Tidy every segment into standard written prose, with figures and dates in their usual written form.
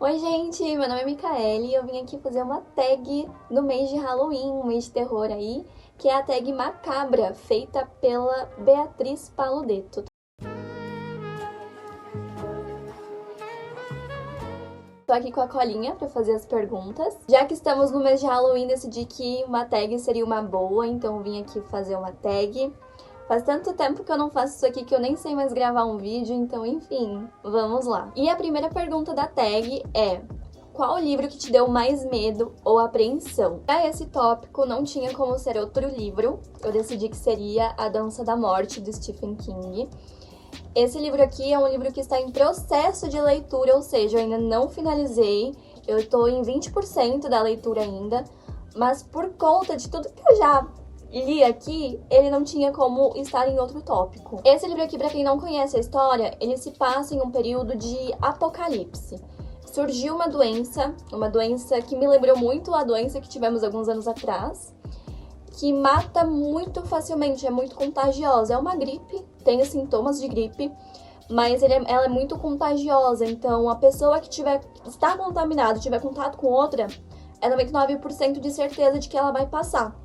Oi gente, meu nome é Micaele e eu vim aqui fazer uma tag no mês de Halloween, um mês de terror aí, que é a tag Macabra, feita pela Beatriz Paludetto. Tô aqui com a colinha pra fazer as perguntas. Já que estamos no mês de Halloween, decidi que uma tag seria uma boa, então vim aqui fazer uma tag. Faz tanto tempo que eu não faço isso aqui que eu nem sei mais gravar um vídeo, então enfim, vamos lá. E a primeira pergunta da tag é: qual o livro que te deu mais medo ou apreensão? Para esse tópico não tinha como ser outro livro, eu decidi que seria A Dança da Morte, do Stephen King. Esse livro aqui é um livro que está em processo de leitura, ou seja, eu ainda não finalizei, eu estou em 20% da leitura ainda, mas por conta de tudo que eu já li aqui, ele não tinha como estar em outro tópico. Esse livro aqui, pra quem não conhece a história, ele se passa em um período de apocalipse. Surgiu uma doença que me lembrou muito a doença que tivemos alguns anos atrás, que mata muito facilmente, é muito contagiosa. É uma gripe, tem os sintomas de gripe, mas ela é muito contagiosa, então a pessoa que está contaminada, tiver contato com outra, é 99% de certeza de que ela vai passar.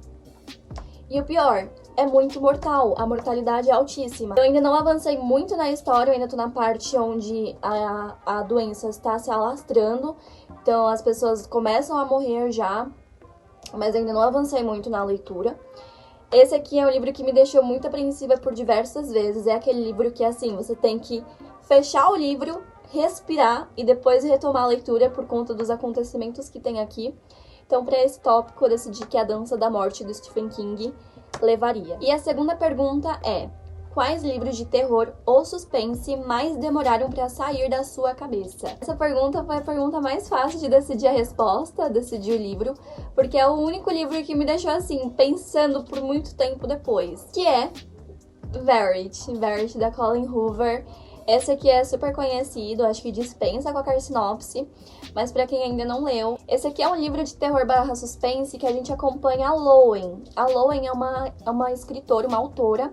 E o pior, é muito mortal, a mortalidade é altíssima. Eu ainda não avancei muito na história, eu ainda tô na parte onde a doença está se alastrando, então as pessoas começam a morrer já, mas ainda não avancei muito na leitura. Esse aqui é um livro que me deixou muito apreensiva por diversas vezes, é aquele livro que, assim, você tem que fechar o livro, respirar e depois retomar a leitura por conta dos acontecimentos que tem aqui. Então, para esse tópico, eu decidi que A Dança da Morte, do Stephen King, levaria. E a segunda pergunta é: quais livros de terror ou suspense mais demoraram para sair da sua cabeça? Essa pergunta foi a pergunta mais fácil de decidir a resposta, decidir o livro, porque é o único livro que me deixou assim, pensando por muito tempo depois, que é Verity, da Colleen Hoover. Esse aqui é super conhecido, acho que dispensa qualquer sinopse, mas pra quem ainda não leu, esse aqui é um livro de terror / suspense que a gente acompanha a Lowen. A Lowen é uma escritora, uma autora,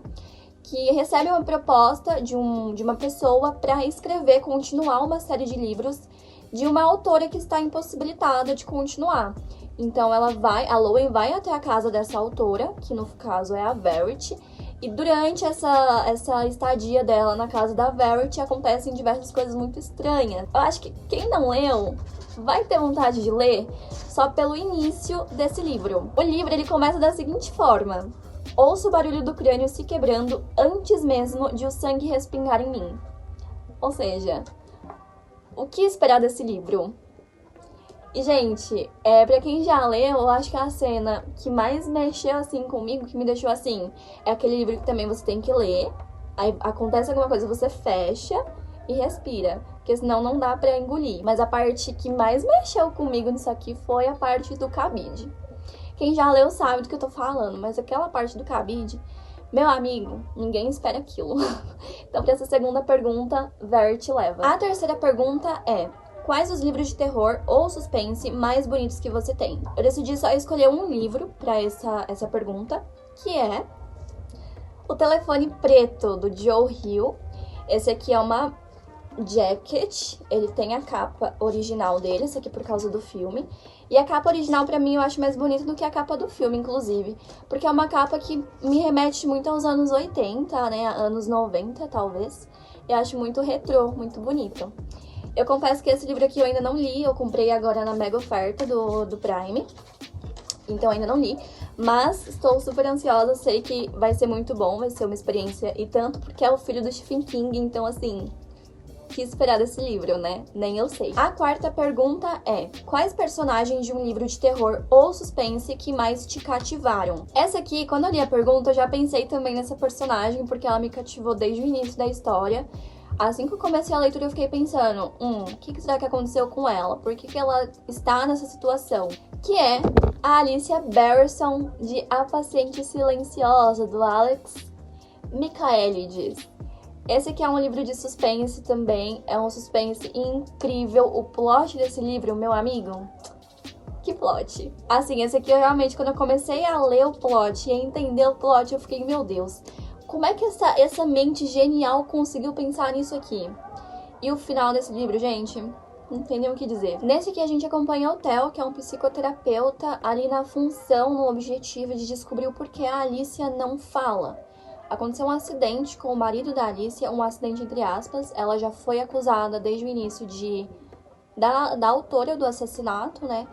que recebe uma proposta de uma pessoa para escrever, continuar uma série de livros de uma autora que está impossibilitada de continuar. Então a Lowen vai até a casa dessa autora, que no caso é a Verity, e durante essa estadia dela na casa da Verity acontecem diversas coisas muito estranhas. Eu acho que quem não leu vai ter vontade de ler só pelo início desse livro. O livro ele começa da seguinte forma: ouço o barulho do crânio se quebrando antes mesmo de o sangue respingar em mim. Ou seja, o que esperar desse livro? E, gente, pra quem já leu, eu acho que a cena que mais mexeu, assim, comigo, que me deixou assim, é aquele livro que também você tem que ler, aí acontece alguma coisa, você fecha e respira, porque senão não dá pra engolir. Mas a parte que mais mexeu comigo nisso aqui foi a parte do cabide. Quem já leu sabe do que eu tô falando, mas aquela parte do cabide, meu amigo, ninguém espera aquilo. Então, pra essa segunda pergunta, Verity leva. A terceira pergunta é: quais os livros de terror ou suspense mais bonitos que você tem? Eu decidi só escolher um livro pra essa pergunta, que é O Telefone Preto, do Joe Hill. Esse aqui é uma jacket, ele tem a capa original dele, esse aqui por causa do filme. E a capa original, pra mim, eu acho mais bonita do que a capa do filme, inclusive. Porque é uma capa que me remete muito aos anos 80, né? Anos 90, talvez. Eu acho muito retrô, muito bonito. Eu confesso que esse livro aqui eu ainda não li, eu comprei agora na mega oferta do Prime. Então ainda não li, mas estou super ansiosa, sei que vai ser muito bom, vai ser uma experiência. E tanto porque é o filho do Stephen King, então assim, que esperar desse livro, né? Nem eu sei. A quarta pergunta é: quais personagens de um livro de terror ou suspense que mais te cativaram? Essa aqui, quando eu li a pergunta, eu já pensei também nessa personagem, porque ela me cativou desde o início da história. Assim que eu comecei a leitura, eu fiquei pensando, o que será que aconteceu com ela? Por que ela está nessa situação? Que é a Alicia Barrison, de A Paciente Silenciosa, do Alex Michaelides. Esse aqui é um livro de suspense também, é um suspense incrível. O plot desse livro, meu amigo, que plot. Assim, esse aqui eu realmente, quando eu comecei a ler o plot e a entender o plot, eu fiquei, meu Deus, como é que essa mente genial conseguiu pensar nisso aqui? E o final desse livro, gente, não tem nem o que dizer. Nesse aqui a gente acompanha o Theo, que é um psicoterapeuta, ali na função, no objetivo de descobrir o porquê a Alicia não fala. Aconteceu um acidente com o marido da Alicia, um acidente entre aspas. Ela já foi acusada desde o início da autora do assassinato, né?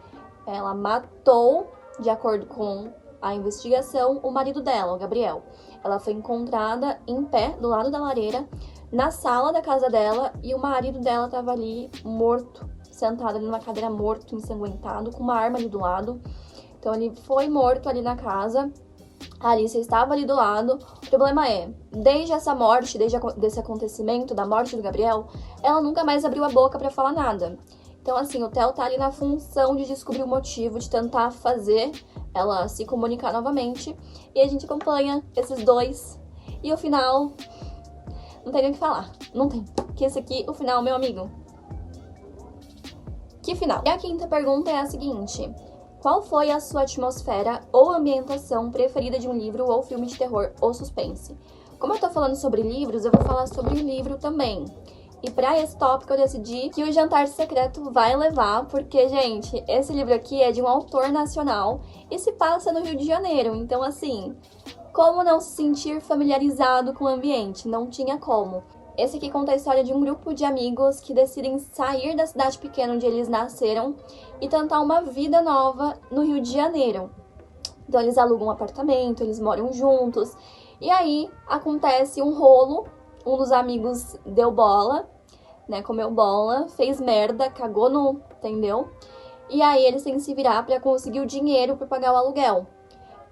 Ela matou, de acordo com a investigação, o marido dela, o Gabriel. Ela foi encontrada em pé, do lado da lareira, na sala da casa dela, e o marido dela estava ali morto, sentado ali numa cadeira morto, ensanguentado, com uma arma ali do lado. Então ele foi morto ali na casa, a Alicia estava ali do lado. O problema é, desde essa morte, desde esse acontecimento da morte do Gabriel, ela nunca mais abriu a boca pra falar nada. Então assim, o Theo tá ali na função de descobrir o motivo, de tentar fazer ela se comunicar novamente, e a gente acompanha esses dois, e o final... não tem nem o que falar, não tem. Que esse aqui, o final, meu amigo. Que final? E a quinta pergunta é a seguinte: qual foi a sua atmosfera ou ambientação preferida de um livro ou filme de terror ou suspense? Como eu tô falando sobre livros, eu vou falar sobre o livro também. E pra esse tópico eu decidi que o Jantar Secreto vai levar, porque, gente, esse livro aqui é de um autor nacional e se passa no Rio de Janeiro. Então, assim, como não se sentir familiarizado com o ambiente? Não tinha como. Esse aqui conta a história de um grupo de amigos que decidem sair da cidade pequena onde eles nasceram e tentar uma vida nova no Rio de Janeiro. Então eles alugam um apartamento, eles moram juntos, e aí acontece um rolo, um dos amigos deu bola, né, comeu bola, fez merda, cagou no, entendeu? E aí eles têm que se virar pra conseguir o dinheiro pra pagar o aluguel.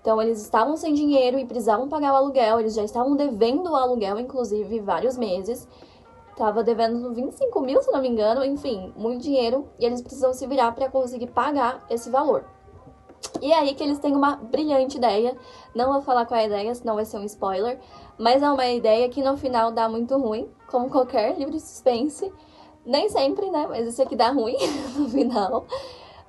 Então, eles estavam sem dinheiro e precisavam pagar o aluguel. Eles já estavam devendo o aluguel, inclusive, vários meses. Tava devendo 25 mil, se não me engano. Enfim, muito dinheiro. E eles precisam se virar para conseguir pagar esse valor. E é aí que eles têm uma brilhante ideia. Não vou falar qual é a ideia, senão vai ser um spoiler. Mas é uma ideia que no final dá muito ruim, como qualquer livro de suspense. Nem sempre, né? Mas esse aqui dá ruim no final.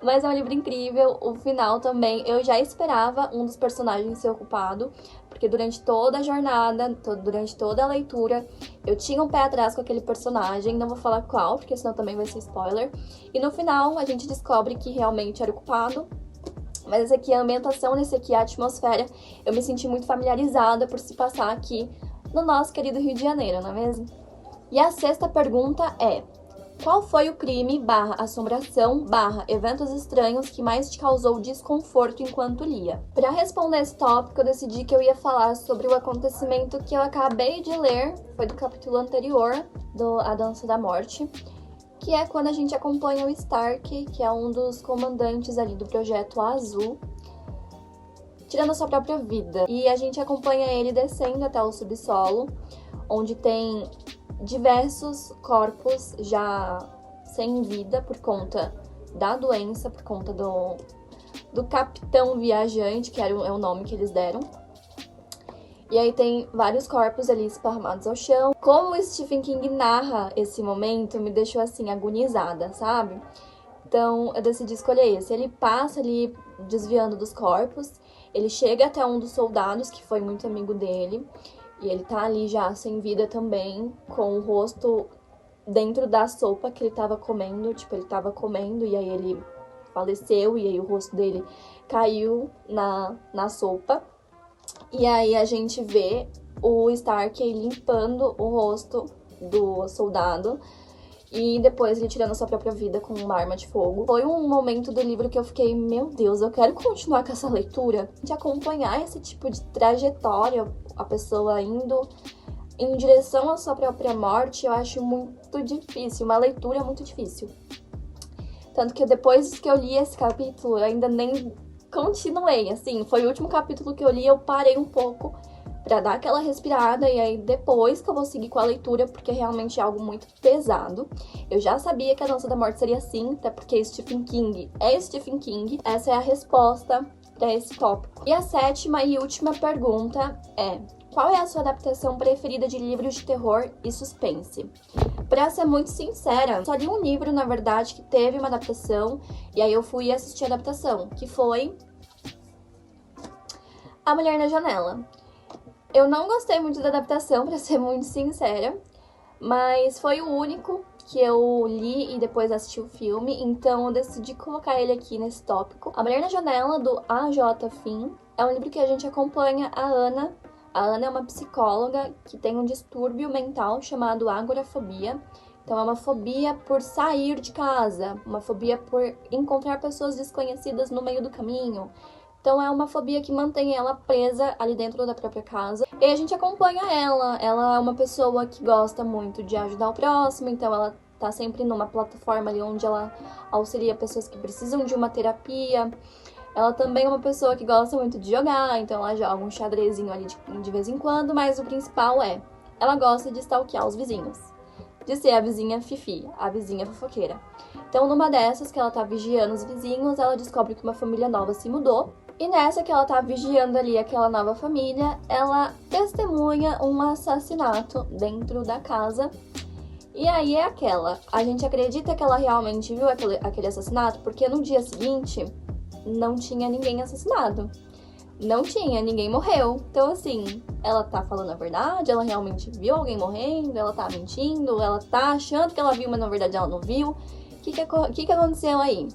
Mas é um livro incrível, o final também, eu já esperava um dos personagens ser ocupado, porque durante toda a jornada, durante toda a leitura, eu tinha um pé atrás com aquele personagem, não vou falar qual, porque senão também vai ser spoiler. E no final, a gente descobre que realmente era o culpado, mas esse aqui, a ambientação, nesse aqui, a atmosfera, eu me senti muito familiarizada por se passar aqui no nosso querido Rio de Janeiro, não é mesmo? E a sexta pergunta é: qual foi o crime / assombração / eventos estranhos que mais te causou desconforto enquanto lia? Para responder esse tópico, eu decidi que eu ia falar sobre o acontecimento que eu acabei de ler, foi do capítulo anterior, do A Dança da Morte, que é quando a gente acompanha o Stark, que é um dos comandantes ali do Projeto Azul, tirando a sua própria vida. E a gente acompanha ele descendo até o subsolo, onde tem diversos corpos já sem vida por conta da doença, por conta do capitão viajante, que é o nome que eles deram. E aí tem vários corpos ali esparramados ao chão. Como o Stephen King narra esse momento, me deixou assim, agonizada, sabe? Então eu decidi escolher esse. Ele passa ali desviando dos corpos, ele chega até um dos soldados, que foi muito amigo dele, e ele tá ali já sem vida também, com o rosto dentro da sopa que ele tava comendo. Tipo, ele tava comendo e aí ele faleceu e aí o rosto dele caiu na sopa. E aí a gente vê o Stark aí limpando o rosto do soldado e depois ele tirando a sua própria vida com uma arma de fogo. Foi um momento do livro que eu fiquei, meu Deus, eu quero continuar com essa leitura, de acompanhar esse tipo de trajetória, a pessoa indo em direção à sua própria morte. Eu acho muito difícil, uma leitura muito difícil. Tanto que depois que eu li esse capítulo, eu ainda nem continuei, assim, foi o último capítulo que eu li, eu parei um pouco pra dar aquela respirada, e aí depois que eu vou seguir com a leitura, porque realmente é algo muito pesado. Eu já sabia que A Dança da Morte seria assim, até porque Stephen King é Stephen King. Essa é a resposta pra esse tópico. E a sétima e última pergunta é: qual é a sua adaptação preferida de livros de terror e suspense? Pra ser muito sincera, só li um livro, na verdade, que teve uma adaptação, e aí eu fui assistir a adaptação, que foi A Mulher na Janela. Eu não gostei muito da adaptação, pra ser muito sincera, mas foi o único que eu li e depois assisti o filme, então eu decidi colocar ele aqui nesse tópico. A Mulher na Janela, do A.J. Finn, é um livro que a gente acompanha a Ana. A Ana é uma psicóloga que tem um distúrbio mental chamado agorafobia. Então é uma fobia por sair de casa, uma fobia por encontrar pessoas desconhecidas no meio do caminho. Então é uma fobia que mantém ela presa ali dentro da própria casa. E a gente acompanha ela. Ela é uma pessoa que gosta muito de ajudar o próximo, então ela tá sempre numa plataforma ali onde ela auxilia pessoas que precisam de uma terapia. Ela também é uma pessoa que gosta muito de jogar, então ela joga um xadrezinho ali de vez em quando, mas o principal é, ela gosta de stalkear os vizinhos. De ser a vizinha fifi, a vizinha fofoqueira. Então, numa dessas que ela tá vigiando os vizinhos, ela descobre que uma família nova se mudou. E nessa que ela tá vigiando ali aquela nova família, ela testemunha um assassinato dentro da casa. E aí é aquela, a gente acredita que ela realmente viu aquele assassinato, porque no dia seguinte não tinha ninguém assassinado. Não tinha, ninguém morreu. Então assim, ela tá falando a verdade, ela realmente viu alguém morrendo, ela tá mentindo, ela tá achando que ela viu, mas na verdade ela não viu. O que aconteceu aí?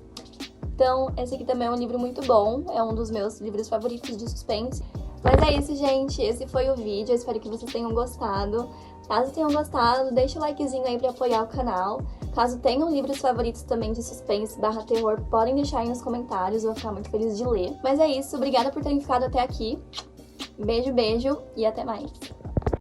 Então, esse aqui também é um livro muito bom, é um dos meus livros favoritos de suspense. Mas é isso, gente, esse foi o vídeo, eu espero que vocês tenham gostado. Caso tenham gostado, deixa o likezinho aí pra apoiar o canal. Caso tenham livros favoritos também de suspense / terror, podem deixar aí nos comentários, eu vou ficar muito feliz de ler. Mas é isso, obrigada por terem ficado até aqui. Beijo, beijo e até mais.